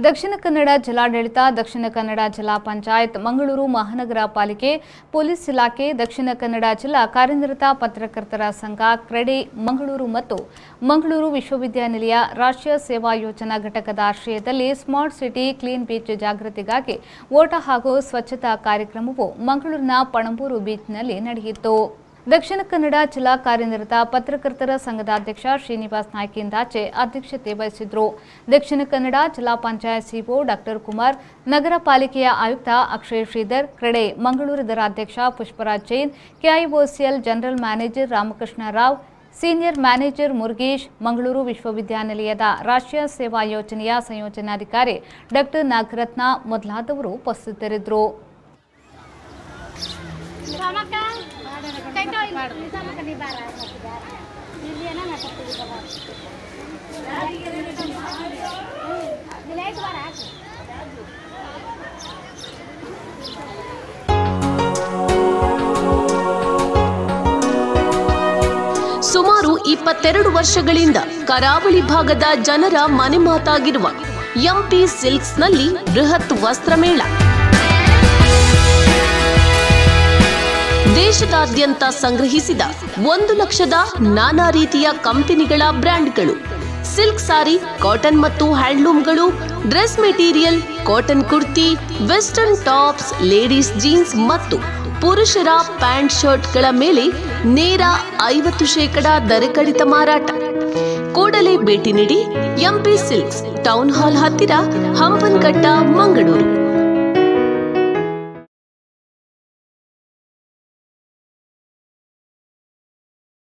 ದಕ್ಷಿಣ ಕನ್ನಡ ಜಿಲ್ಲಾಡಳಿತ, ದಕ್ಷಿಣ ಕನ್ನಡ ಜಿಲ್ಲಾ ಪಂಚಾಯತ್, ಮಂಗಳೂರು ಮಹಾನಗರ ಪಾಲಿಕೆ, ಪೊಲೀಸ್ ಇಲಾಖೆ, ದಕ್ಷಿಣ ಕನ್ನಡ ಜಿಲ್ಲಾ ಕಾರ್ಯನಿರತ ಪತ್ರಕರ್ತರ ಸಂಘ, ಕ್ರೆಡೆ ಮಂಗಳೂರು ಮತ್ತು ಮಂಗಳೂರು ವಿಶ್ವವಿದ್ಯಾನಿಲಯ ರಾಷ್ಟ್ರೀಯ ಸೇವಾ ಯೋಜನಾ ಘಟಕದ ಆಶ್ರಯದಲ್ಲಿ ಸ್ಮಾರ್ಟ್ ಸಿಟಿ ಕ್ಲೀನ್ ಬೀಚ್ ಜಾಗೃತಿಗಾಗಿ ಓಟ ಹಾಗೂ ಸ್ವಚ್ಛತಾ ಕಾರ್ಯಕ್ರಮವು ಮಂಗಳೂರಿನ ಪಣಂಬೂರು ಬೀಚ್ನಲ್ಲಿ ನಡೆಯಿತು. ದಕ್ಷಿಣ ಕನ್ನಡ ಜಿಲ್ಲಾ ಕಾರ್ಯನಿರತ ಪತ್ರಕರ್ತರ ಸಂಘದ ಅಧ್ಯಕ್ಷ ಶ್ರೀನಿವಾಸ್ ನಾಯ್ಕಿಂದಾಚೆ ಅಧ್ಯಕ್ಷತೆ ವಹಿಸಿದ್ರು. ದಕ್ಷಿಣ ಕನ್ನಡ ಜಿಲ್ಲಾ ಪಂಚಾಯತ್ ಸಿಒ ಡಾಕ್ಟರ್ ಕುಮಾರ್, ನಗರ ಪಾಲಿಕೆಯ ಆಯುಕ್ತ ಅಕ್ಷಯ್ ಶ್ರೀಧರ್, ಕ್ರೆಡೆ ಮಂಗಳೂರು ಅಧ್ಯಕ್ಷ Pushparaj Jain, KIOCL general manager Ramakrishna Rao, senior manager Murugesh, Mangaluru ವಿಶ್ವವಿದ್ಯಾನಿಲಯದ ರಾಷ್ಟ್ರೀಯ ಸೇವಾ ಯೋಜನೆಯ ಸಂಯೋಜನಾಧಿಕಾರಿ ಡಾಕ್ಟರ್ ನಾಗರತ್ನ ಮೊದಲಾದವರು ಉಪಸ್ಥಿತರಿದ್ದರು. ಸುಮಾರು 22 ವರ್ಷಗಳಿಂದ ಕರಾವಳಿ ಭಾಗದ ಜನರ ಮನೆ ಮಾತಾಗಿರುವ ಎಂಪಿ ಸಿಲ್ಕ್ಸ್ನಲ್ಲಿ ಬೃಹತ್ ವಸ್ತ್ರಮೇಳ. ದೇಶದಾದ್ಯಂತ ಸಂಗ್ರಹಿಸಿದ 1 ಲಕ್ಷದ ನಾನಾ ರೀತಿಯ ಕಂಪನಿಗಳ ಬ್ರ್ಯಾಂಡ್ಗಳು, ಸಿಲ್ಕ್ ಸಾರಿ, ಕಾಟನ್ ಮತ್ತು ಹ್ಯಾಂಡ್ಲೂಮ್ಗಳು, dress material, cotton kurti, western tops, ladies jeans ಮತ್ತು ಪುರುಷರ ಪ್ಯಾಂಟ್ ಶರ್ಟ್ಗಳ ಮೇಲೆ ನೇರ 50% ದರ ಕಡಿತ ಮಾರಾಟ. ಕೂಡಲೇ ಭೇಟಿ ನೀಡಿ ಎಂಪಿ ಸಿಲ್ಕ್ಸ್, ಟೌನ್ ಹಾಲ್ ಹತ್ತಿರ, ಹಂಪನಕಟ್ಟ, ಮಂಗಳೂರು.